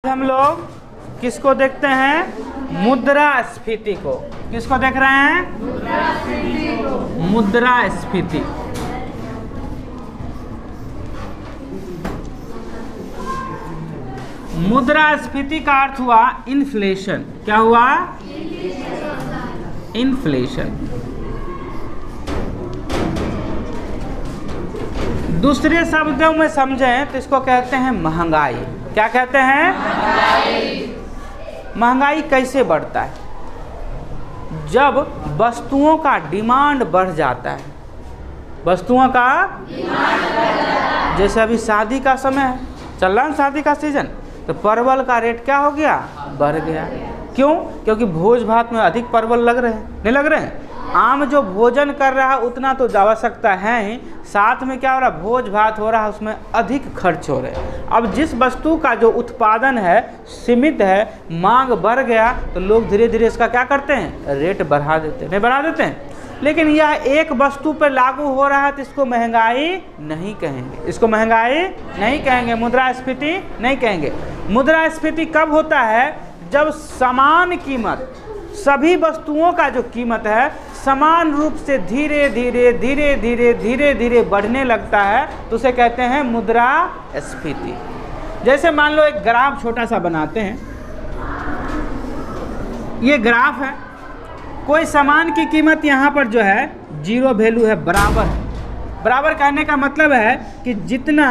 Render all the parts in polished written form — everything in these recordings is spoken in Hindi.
हम लोग किसको देखते हैं? मुद्रास्फीति को। किसको देख रहे हैं? मुद्रास्फीति। मुद्रास्फीति का अर्थ हुआ इन्फ्लेशन। क्या हुआ? इन्फ्लेशन। दूसरे शब्दों में समझें तो इसको कहते हैं महंगाई। क्या कहते हैं? महंगाई कैसे बढ़ता है? जब वस्तुओं का डिमांड बढ़ जाता है। वस्तुओं का जैसे अभी शादी का समय है, चल रहा है शादी का सीजन, तो परवल का रेट क्या हो गया? बढ़ गया। क्यों? क्योंकि भोज भात में अधिक परवल लग रहे हैं, नहीं लग रहे हैं? आम जो भोजन कर रहा है उतना तो आवश्यकता है ही, साथ में क्या हो रहा है? भोज भात हो रहा है, उसमें अधिक खर्च हो रहे हैं। अब जिस वस्तु का जो उत्पादन है सीमित है, मांग बढ़ गया, तो लोग धीरे धीरे इसका क्या करते हैं? रेट बढ़ा देते हैं, नहीं बढ़ा देते हैं? लेकिन यह एक वस्तु पर लागू हो रहा है तो इसको महंगाई नहीं कहेंगे। इसको महंगाई नहीं कहेंगे, मुद्रास्फीति नहीं कहेंगे। मुद्रास्फीति कब होता है? जब समान कीमत, सभी वस्तुओं का जो कीमत है समान रूप से धीरे धीरे धीरे धीरे धीरे धीरे बढ़ने लगता है, तो उसे कहते हैं मुद्रास्फीति। जैसे मान लो एक ग्राफ छोटा सा बनाते हैं। ये ग्राफ है, कोई सामान की कीमत यहाँ पर जो है जीरो वैल्यू है, बराबर है। बराबर कहने का मतलब है कि जितना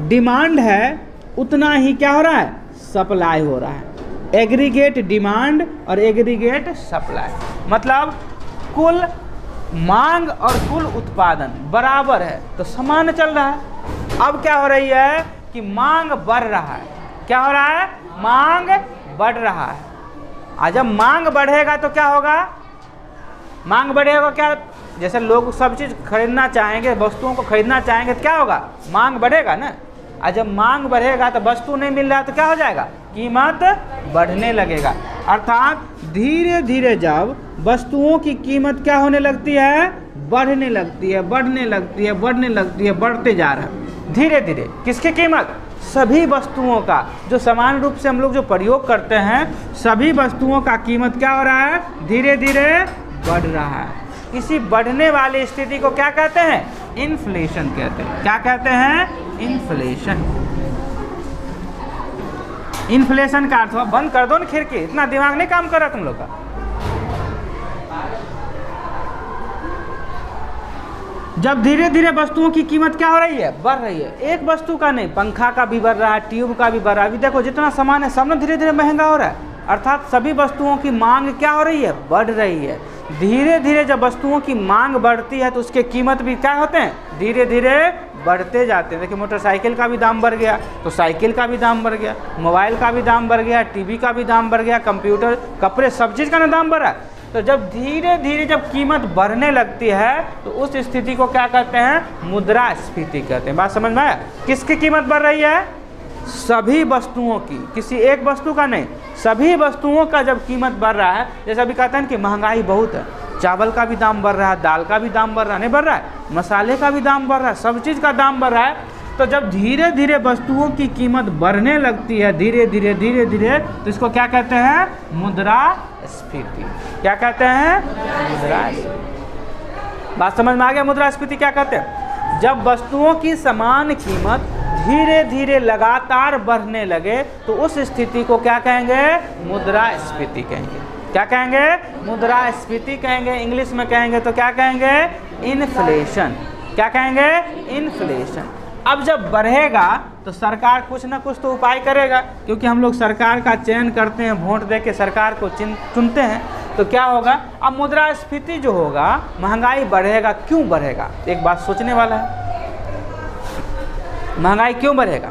डिमांड है उतना ही क्या हो रहा है? सप्लाई हो रहा है। एग्रीगेट डिमांड और एग्रीगेट सप्लाई, मतलब कुल मांग और कुल उत्पादन बराबर है तो समान चल रहा है। अब क्या हो रही है कि मांग बढ़ रहा है। क्या हो रहा है? मांग बढ़ रहा है। आज जब मांग बढ़ेगा तो क्या होगा? मांग बढ़ेगा क्या? जैसे लोग सब चीज़ खरीदना चाहेंगे, वस्तुओं को खरीदना चाहेंगे तो क्या होगा? मांग बढ़ेगा ना। और जब मांग बढ़ेगा तो वस्तु नहीं मिल रहा है तो क्या हो जाएगा? कीमत बढ़ने लगेगा। अर्थात धीरे धीरे जब वस्तुओं की कीमत क्या होने लगती है? बढ़ने लगती है, बढ़ने लगती है, बढ़ने लगती है, बढ़ते जा रहा है धीरे धीरे। किसकी कीमत? सभी वस्तुओं का, जो समान रूप से हम लोग जो प्रयोग करते हैं, सभी वस्तुओं का कीमत क्या हो रहा है? धीरे धीरे बढ़ रहा है। इसी बढ़ने वाली स्थिति को क्या कहते हैं? इन्फ्लेशन कहते हैं। क्या कहते हैं? इन्फ्लेशन। इन्फ्लेशन का अर्थ हुआ, बंद कर दो ना खिड़की, इतना दिमाग नहीं काम कर रहा तुम लोग का। जब धीरे धीरे वस्तुओं की कीमत क्या हो रही है? बढ़ रही है। एक वस्तु का नहीं, पंखा का भी बढ़ रहा है, ट्यूब का भी बढ़ रहा है। अभी देखो जितना सामान है सब ना धीरे धीरे महंगा हो रहा है। अर्थात सभी वस्तुओं की मांग क्या हो रही है? बढ़ रही है। धीरे धीरे जब वस्तुओं की मांग बढ़ती है तो उसके कीमत भी क्या होते हैं? धीरे धीरे बढ़ते जाते हैं। देखिए मोटरसाइकिल का भी दाम बढ़ गया तो साइकिल का भी दाम बढ़ गया, मोबाइल का भी दाम बढ़ गया, टीवी का भी दाम बढ़ गया, कंप्यूटर, कपड़े, सब चीज़ का ना दाम बढ़ा। तो जब धीरे धीरे जब कीमत बढ़ने लगती है तो उस स्थिति को क्या कहते हैं? मुद्रास्फीति कहते हैं। बात समझ में आया? किसकी कीमत बढ़ रही है? सभी वस्तुओं की, किसी एक वस्तु का नहीं, सभी वस्तुओं का जब कीमत बढ़ रहा है। जैसे अभी कहते हैं कि महंगाई बहुत है, चावल का भी दाम बढ़ रहा है, दाल का भी दाम बढ़ रहा है, नहीं बढ़ रहा है? मसाले का भी दाम बढ़ रहा है, सब चीज़ का दाम बढ़ रहा है। तो जब धीरे धीरे वस्तुओं की कीमत बढ़ने लगती है धीरे धीरे धीरे धीरे, तो इसको क्या कहते हैं? मुद्रास्फीति। क्या कहते हैं? मुद्रास्फीति। बात समझ में आ गया? मुद्रास्फीति क्या कहते हैं? जब वस्तुओं की समान कीमत धीरे धीरे लगातार बढ़ने लगे तो उस स्थिति को क्या कहेंगे? मुद्रास्फीति कहेंगे। क्या कहेंगे? मुद्रास्फीति कहेंगे। इंग्लिश में कहेंगे तो क्या कहेंगे? इन्फ्लेशन। क्या कहेंगे? इन्फ्लेशन। अब जब बढ़ेगा तो सरकार कुछ ना कुछ तो उपाय करेगा, क्योंकि हम लोग सरकार का चयन करते हैं, वोट दे के सरकार को चुनते हैं। तो क्या होगा? अब मुद्रास्फीति जो होगा, महंगाई बढ़ेगा। क्यों बढ़ेगा? एक बात सोचने वाला है। महंगाई क्यों बढ़ेगा?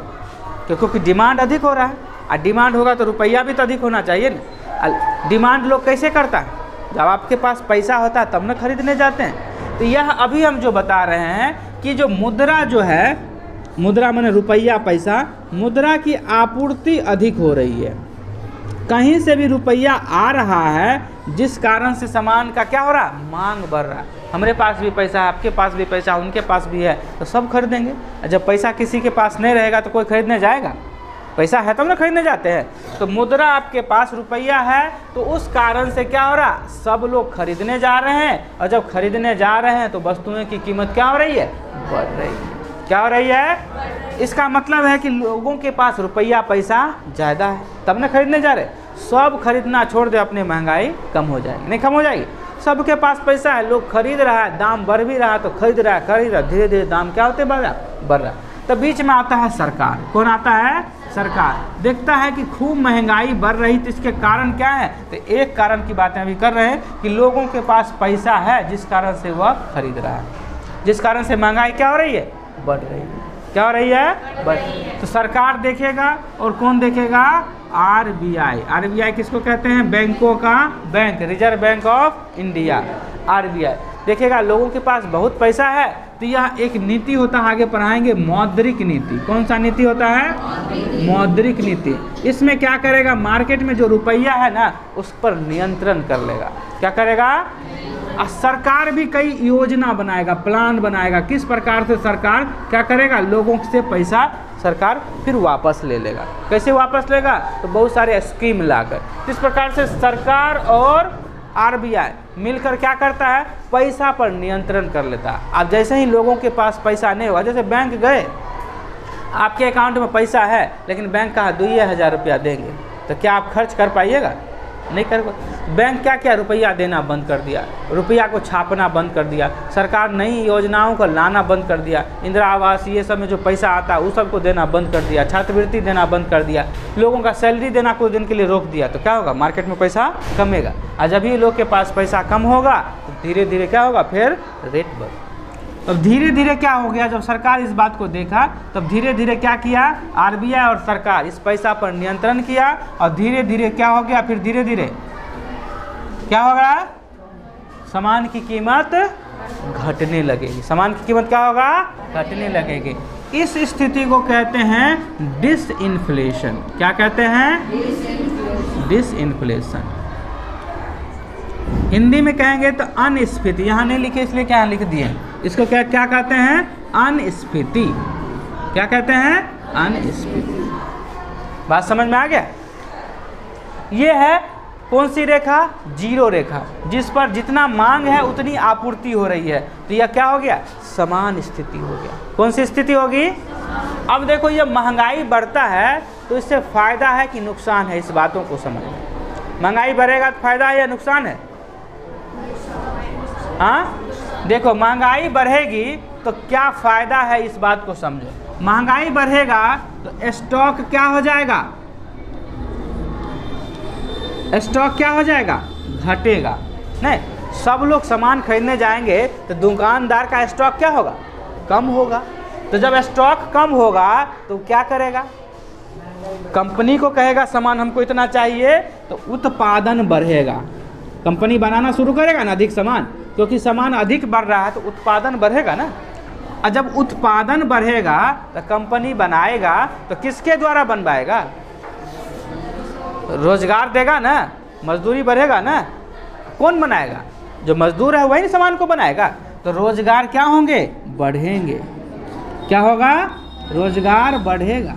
क्योंकि डिमांड अधिक हो रहा है, और डिमांड होगा तो रुपया भी तो अधिक होना चाहिए ना। डिमांड लोग कैसे करता है? जब आपके पास पैसा होता है तब ना खरीदने जाते हैं। तो यह अभी हम जो बता रहे हैं कि जो मुद्रा जो है, मुद्रा माने रुपया, पैसा, मुद्रा की आपूर्ति अधिक हो रही है। कहीं से भी रुपया आ रहा है, जिस कारण से सामान का क्या हो रहा है? मांग बढ़ रहा है। हमारे पास भी पैसा है, आपके पास भी पैसा, उनके पास भी है, तो सब खरीदेंगे। जब पैसा किसी के पास नहीं रहेगा तो कोई खरीदने जाएगा? पैसा है तब ना खरीदने जाते हैं। तो मुद्रा आपके पास रुपया है, तो उस कारण से क्या हो रहा, सब लोग खरीदने जा रहे हैं, और जब खरीदने जा रहे हैं तो वस्तुओं की कीमत क्या हो रही है, बढ़ रही है। क्या हो रही है, इसका मतलब है कि लोगों के पास रुपया पैसा ज़्यादा है तब ना खरीदने जा रहे। सब खरीदना छोड़ दे, अपनी महंगाई कम हो जाएगी, नहीं कम हो जाएगी। सबके पास पैसा है, लोग खरीद रहा है, दाम बढ़ भी रहा है तो खरीद रहा है, धीरे धीरे दाम क्या होते बढ़ रहा। तो बीच में आता है सरकार। कौन आता है, सरकार। देखता है कि खूब महंगाई बढ़ रही, तो इसके कारण क्या है, तो एक कारण की बातें अभी कर रहे हैं कि लोगों के पास पैसा है जिस कारण से वह खरीद रहा है, जिस कारण से महंगाई क्या हो रही है, बढ़ रही है। क्या हो रही है, बढ़। तो सरकार देखेगा, और कौन देखेगा, आरबीआई। आरबीआई किसको कहते हैं, बैंकों का bank, reserve bank of India, RBI देखेगा। लोगों के पास बहुत पैसा है, तो यह एक नीति होता है, आगे पढ़ाएंगे, मौद्रिक नीति। कौन सा नीति होता है, मौद्रिक नीति। इसमें क्या करेगा, मार्केट में जो रुपया है ना उस पर नियंत्रण कर लेगा। क्या करेगा, सरकार भी कई योजना बनाएगा, प्लान बनाएगा, किस प्रकार से सरकार क्या करेगा, लोगों से पैसा सरकार फिर वापस ले लेगा। कैसे वापस लेगा, तो बहुत सारे स्कीम लाकर। इस प्रकार से सरकार और आरबीआई मिलकर क्या करता है, पैसा पर नियंत्रण कर लेता है। अब जैसे ही लोगों के पास पैसा नहीं होगा, जैसे बैंक गए, आपके अकाउंट में पैसा है लेकिन बैंक कहा 2,000 रुपया देंगे, तो क्या आप खर्च कर पाइएगा, नहीं कर। बैंक क्या क्या रुपया देना बंद कर दिया, रुपया को छापना बंद कर दिया, सरकार नई योजनाओं को लाना बंद कर दिया, इंदिरा आवास ये सब में जो पैसा आता है उस सबको देना बंद कर दिया, छात्रवृत्ति देना बंद कर दिया, लोगों का सैलरी देना कुछ दिन के लिए रोक दिया। तो क्या होगा, मार्केट में पैसा कमेगा, और जब भी लोग के पास पैसा कम होगा तो धीरे धीरे क्या होगा, फिर रेट बढ़। तब धीरे धीरे क्या हो गया, जब सरकार इस बात को देखा तब धीरे धीरे क्या किया, आरबीआई और सरकार इस पैसा पर नियंत्रण किया, और धीरे धीरे क्या हो गया, फिर धीरे धीरे क्या होगा, सामान की कीमत घटने लगेगी। सामान की कीमत क्या होगा, घटने लगेगी। इस स्थिति को कहते हैं डिसइन्फ्लेशन। क्या कहते हैं, डिसइन्फ्लेशन। हिंदी में कहेंगे तो अनस्फीति, यहाँ नहीं लिखे इसलिए क्या लिख दिए, इसको क्या क्या कहते हैं, अनस्फीति। क्या कहते हैं, अनस्फीति। बात समझ में आ गया। ये है कौन सी रेखा, जीरो रेखा, जिस पर जितना मांग है उतनी आपूर्ति हो रही है, तो यह क्या हो गया, समान स्थिति हो गया। कौन सी स्थिति होगी, अब देखो ये महंगाई बढ़ता है तो इससे फायदा है कि नुकसान है, इस बातों को समझना। महंगाई बढ़ेगा तो फायदा है या नुकसान है, हाँ देखो महंगाई बढ़ेगी तो क्या फायदा है, इस बात को समझो। महंगाई बढ़ेगा तो स्टॉक क्या हो जाएगा, स्टॉक क्या हो जाएगा, घटेगा। नहीं, सब लोग सामान खरीदने जाएंगे तो दुकानदार का स्टॉक क्या होगा, कम होगा। तो जब स्टॉक कम होगा तो क्या करेगा, कंपनी को कहेगा सामान हमको इतना चाहिए, तो उत्पादन बढ़ेगा। कंपनी बनाना शुरू करेगा ना अधिक सामान, क्योंकि सामान अधिक बढ़ रहा है तो उत्पादन बढ़ेगा ना। और जब उत्पादन बढ़ेगा तो कंपनी बनाएगा, तो किसके द्वारा बनवाएगा, रोजगार देगा ना, मजदूरी बढ़ेगा ना। कौन बनाएगा, जो मजदूर है वही सामान को बनाएगा, तो रोजगार क्या होंगे, बढ़ेंगे। क्या होगा, रोजगार बढ़ेगा।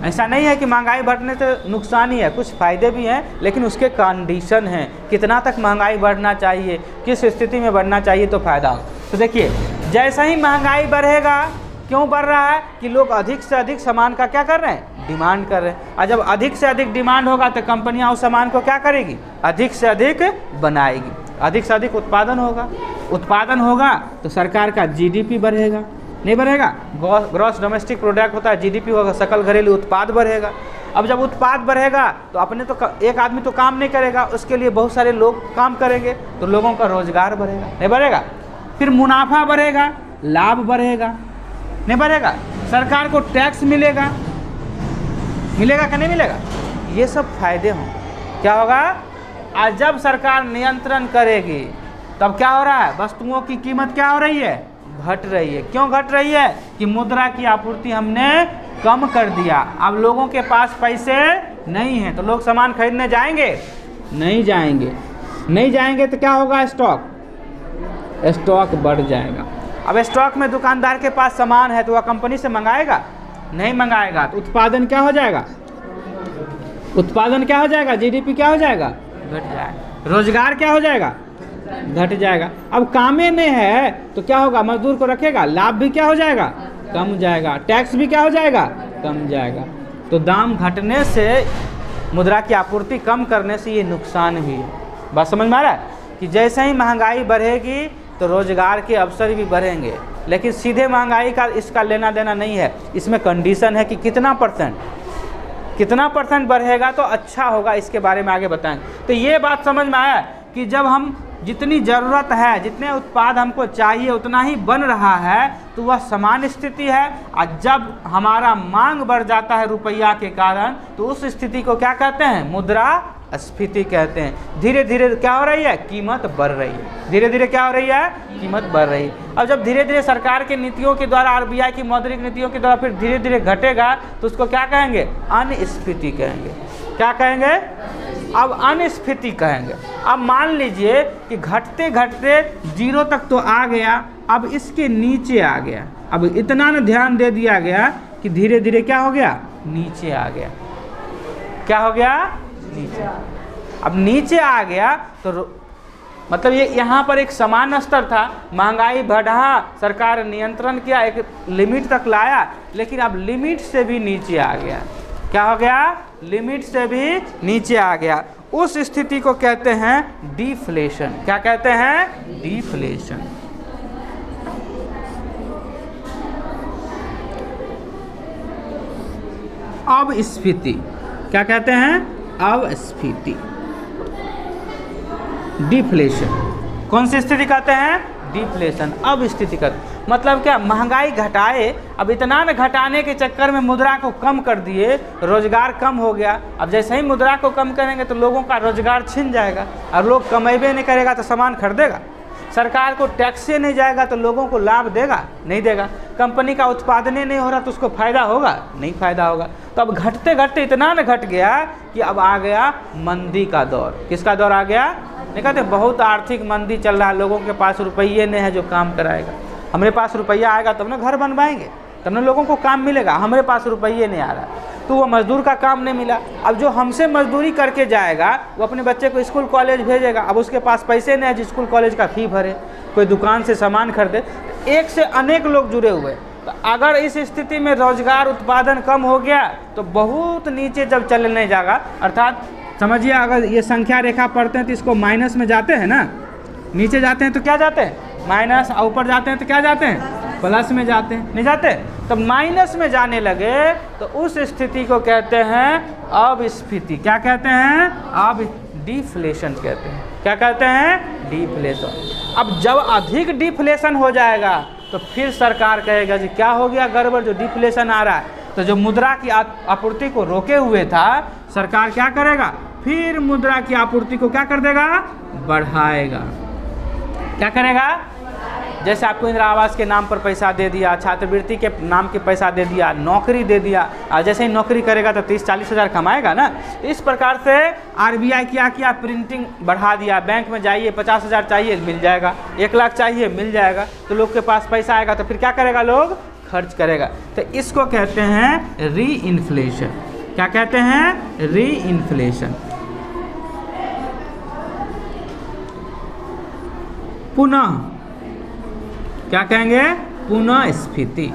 ऐसा नहीं है कि महंगाई बढ़ने से नुकसान ही है, कुछ फ़ायदे भी हैं, लेकिन उसके कंडीशन हैं, कितना तक महंगाई बढ़ना चाहिए, किस स्थिति में बढ़ना चाहिए तो फ़ायदा हो। तो देखिए जैसा ही महंगाई बढ़ेगा, क्यों बढ़ रहा है कि लोग अधिक से अधिक सामान का क्या कर रहे हैं, डिमांड कर रहे हैं। और जब अधिक से अधिक डिमांड होगा तो कंपनियां उस सामान को क्या करेगी, अधिक से अधिक बनाएगी, अधिक से अधिक उत्पादन होगा। उत्पादन होगा तो सरकार का जीडीपी बढ़ेगा, नहीं बढ़ेगा, ग्रॉस डोमेस्टिक प्रोडक्ट होता है, जीडीपी होगा, सकल घरेलू उत्पाद बढ़ेगा। अब जब उत्पाद बढ़ेगा तो अपने तो एक आदमी तो काम नहीं करेगा, उसके लिए बहुत सारे लोग काम करेंगे, तो लोगों का रोजगार बढ़ेगा, नहीं बढ़ेगा। फिर मुनाफा बढ़ेगा, लाभ बढ़ेगा, नहीं बढ़ेगा। सरकार को टैक्स मिलेगा, मिलेगा कि नहीं मिलेगा, ये सब फायदे हों। क्या होगा, आज जब सरकार नियंत्रण करेगी तब क्या हो रहा है, वस्तुओं की कीमत क्या हो रही है, घट रही है। क्यों घट रही है, कि मुद्रा की आपूर्ति हमने कम कर दिया। अब लोगों के पास पैसे नहीं हैं तो लोग सामान खरीदने जाएंगे, नहीं जाएंगे, नहीं जाएंगे तो क्या होगा, स्टॉक बढ़ जाएगा। अब स्टॉक में दुकानदार के पास सामान है तो वह कंपनी से मंगाएगा, नहीं मंगाएगा तो उत्पादन क्या हो जाएगा? उत्पादन क्या हो जाएगा? जीडीपी क्या हो जाएगा? घट जाएगा। रोजगार क्या हो जाएगा? घट जाएगा। अब कामे नहीं है तो क्या होगा? मजदूर को रखेगा, लाभ भी क्या हो जाएगा? कम जाएगा। टैक्स भी क्या हो जाएगा? कम जाएगा। तो दाम घटने से, मुद्रा की आपूर्ति कम करने से ये नुकसान भी है। बात समझ में आ रहा है कि जैसे ही महंगाई बढ़ेगी तो रोजगार के अवसर भी बढ़ेंगे, लेकिन सीधे महंगाई का इसका लेना देना नहीं है। इसमें कंडीशन है कि कितना परसेंट बढ़ेगा तो अच्छा होगा, इसके बारे में आगे बताएंगे। तो ये बात समझ में आया कि जब हम जितनी ज़रूरत है, जितने उत्पाद हमको चाहिए उतना ही बन रहा है तो वह समान स्थिति है। और जब हमारा मांग बढ़ जाता है रुपया के कारण तो उस स्थिति को क्या कहते हैं? मुद्रा स्फीति कहते हैं। धीरे धीरे क्या हो रही है? कीमत बढ़ रही है। धीरे धीरे क्या हो रही है? कीमत बढ़ रही है। अब जब धीरे धीरे सरकार की नीतियों के द्वारा, आरबीआई की मौद्रिक नीतियों के द्वारा फिर धीरे धीरे घटेगा तो उसको क्या कहेंगे? अनस्फीति कहेंगे। क्या कहेंगे? अब अनस्फीति कहेंगे। अब मान लीजिए कि घटते घटते 0 तक तो आ गया, अब इसके नीचे आ गया। अब इतना न ध्यान दे दिया गया कि धीरे धीरे क्या हो गया? नीचे आ गया। क्या हो गया? नीचे। अब नीचे आ गया तो मतलब ये यहाँ पर एक समान स्तर था, महंगाई बढ़ा, सरकार नियंत्रण किया, एक लिमिट तक लाया, लेकिन अब लिमिट से भी नीचे आ गया। क्या हो गया? लिमिट से भी नीचे आ गया। उस स्थिति को कहते हैं डिफ्लेशन। क्या कहते हैं? डिफ्लेशन। अपस्फीति। क्या कहते हैं? अपस्फीति। डिफ्लेशन। कौन सी स्थिति कहते हैं? डिफ्लेशन। अब स्थिति कहते हैं मतलब क्या? महंगाई घटाए, अब इतना न घटाने के चक्कर में मुद्रा को कम कर दिए, रोजगार कम हो गया। अब जैसे ही मुद्रा को कम करेंगे तो लोगों का रोजगार छिन जाएगा, और लोग कमेबे नहीं करेगा तो सामान खरीदेगा। सरकार को टैक्स से नहीं जाएगा तो लोगों को लाभ देगा? नहीं देगा। कंपनी का उत्पादन नहीं हो रहा तो उसको फायदा होगा? नहीं फायदा होगा। तो अब घटते घटते इतना न घट गया कि अब आ गया मंदी का दौर। किसका दौर आ गया? नहीं कहते बहुत आर्थिक मंदी चल रहा है, लोगों के पास रुपये नहीं है जो काम कराएगा। हमारे पास रुपया आएगा तब ना घर बनवाएंगे, तब ना लोगों को काम मिलेगा। हमारे पास रुपये नहीं आ रहा तो वो मजदूर का काम नहीं मिला। अब जो हमसे मजदूरी करके जाएगा वो अपने बच्चे को स्कूल कॉलेज भेजेगा, अब उसके पास पैसे नहीं है जो स्कूल कॉलेज का फी भरे, कोई दुकान से सामान खरीदे। एक से अनेक लोग जुड़े हुए। तो अगर इस स्थिति में रोजगार उत्पादन कम हो गया तो बहुत नीचे जब चलने जाएगा, अर्थात समझिए अगर ये संख्या रेखा पढ़ते हैं तो इसको माइनस में जाते हैं ना, नीचे जाते हैं तो क्या जाते हैं? माइनस। और ऊपर जाते हैं तो क्या जाते हैं? प्लस में जाते हैं। नहीं जाते? तो माइनस में जाने लगे तो उस स्थिति को कहते हैं अपस्फीति। क्या कहते हैं? अब डिफ्लेशन कहते हैं। क्या कहते हैं? डिफ्लेशन। अब जब अधिक डिफ्लेशन हो जाएगा तो फिर सरकार कहेगा जी क्या हो गया गड़बड़, जो डिफ्लेशन आ रहा है। तो जो मुद्रा की आपूर्ति को रोके हुए था, सरकार क्या करेगा? फिर मुद्रा की आपूर्ति को क्या कर देगा? बढ़ाएगा। क्या करेगा? जैसे आपको इंदिरा आवास के नाम पर पैसा दे दिया, छात्रवृत्ति के नाम के पैसा दे दिया, नौकरी दे दिया, और जैसे ही नौकरी करेगा तो 30-40 हज़ार कमाएगा ना। इस प्रकार से आरबीआई क्या किया? प्रिंटिंग बढ़ा दिया। बैंक में जाइए, 50 हज़ार चाहिए मिल जाएगा, 1 लाख चाहिए मिल जाएगा। तो लोग के पास पैसा आएगा तो फिर क्या करेगा? लोग खर्च करेगा। तो इसको कहते हैं री इन्फ्लेशन। क्या कहते हैं? री इन्फ्लेशन। पुनः क्या कहेंगे? पुनः स्फीति।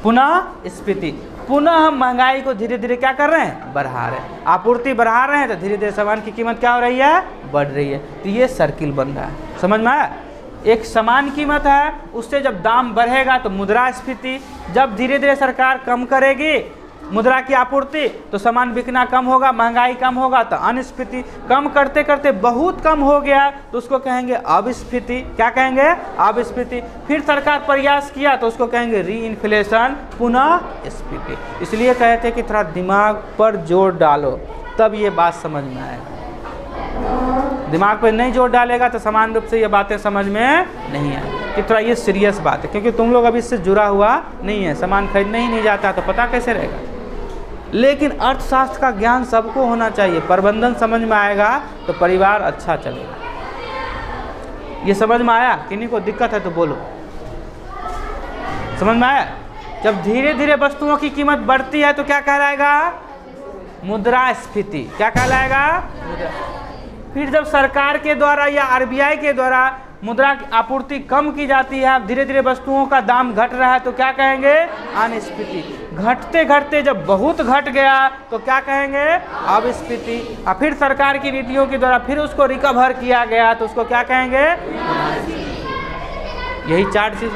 पुनः स्फीति। पुनः हम महंगाई को धीरे धीरे क्या कर रहे हैं? बढ़ा रहे हैं। आपूर्ति बढ़ा रहे हैं तो धीरे धीरे सामान की कीमत क्या हो रही है? बढ़ रही है। तो ये सर्किल बन रहा है। समझ में आया? एक समान कीमत है, उससे जब दाम बढ़ेगा तो मुद्रास्फीति। जब धीरे धीरे सरकार कम करेगी मुद्रा की आपूर्ति तो सामान बिकना कम होगा, महंगाई कम होगा तो अनस्फीति। कम करते करते बहुत कम हो गया तो उसको कहेंगे अपस्फीति। क्या कहेंगे? अपस्फीति। फिर सरकार प्रयास किया तो उसको कहेंगे री इन्फ्लेशन, पुनः स्फीति। इसलिए कहते हैं कि थोड़ा दिमाग पर जोर डालो तब ये बात समझ में आएगा। दिमाग पर नहीं जोर डालेगा तो समान रूप से ये बातें समझ में नहीं आए कि थोड़ा ये सीरियस बात है, क्योंकि तुम लोग अभी इससे जुड़ा हुआ नहीं है, सामान खरीदने ही नहीं जाता तो पता कैसे रहेगा। लेकिन अर्थशास्त्र का ज्ञान सबको होना चाहिए। प्रबंधन समझ में आएगा तो परिवार अच्छा चलेगा। ये समझ में आया? किन्हीं को दिक्कत है तो बोलो। समझ में आया? जब धीरे धीरे वस्तुओं की कीमत बढ़ती है तो क्या कहलाएगा? मुद्रास्फीति। क्या कहलाएगा? फिर जब सरकार के द्वारा या आरबीआई के द्वारा मुद्रा की आपूर्ति कम की जाती है, अब धीरे धीरे वस्तुओं का दाम घट रहा है तो क्या कहेंगे? अनस्फीति। घटते घटते जब बहुत घट गया तो क्या कहेंगे? अपस्फीति। और फिर सरकार की नीतियों के द्वारा फिर उसको रिकवर किया गया तो उसको क्या कहेंगे? यही 4 चीज।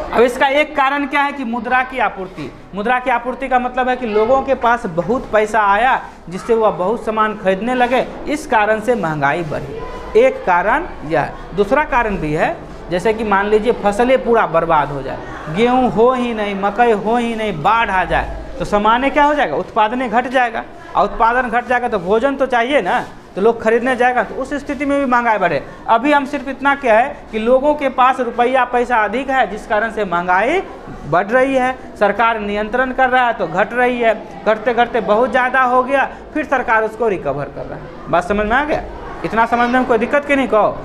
अब इसका एक कारण क्या है कि मुद्रा की आपूर्ति। मुद्रा की आपूर्ति का मतलब है कि लोगों के पास बहुत पैसा आया जिससे वह बहुत सामान खरीदने लगे, इस कारण से महंगाई बढ़ी। एक कारण यह है। दूसरा कारण भी है, जैसे कि मान लीजिए फसलें पूरा बर्बाद हो जाए, गेहूं हो ही नहीं, मकई हो ही नहीं, बाढ़ आ जाए तो सामान्य क्या हो जाएगा? उत्पादन घट जाएगा। और उत्पादन घट जाएगा तो भोजन तो चाहिए ना, तो लोग खरीदने जाएगा, तो उस स्थिति में भी महंगाई बढ़े। अभी हम सिर्फ इतना क्या है कि लोगों के पास रुपया पैसा अधिक है जिस कारण से महंगाई बढ़ रही है। सरकार नियंत्रण कर रहा है तो घट रही है, घटते घटते बहुत ज़्यादा हो गया, फिर सरकार उसको रिकवर कर रहा है। बात समझ में आ गया? इतना समझने में कोई दिक्कत की नहीं कहो?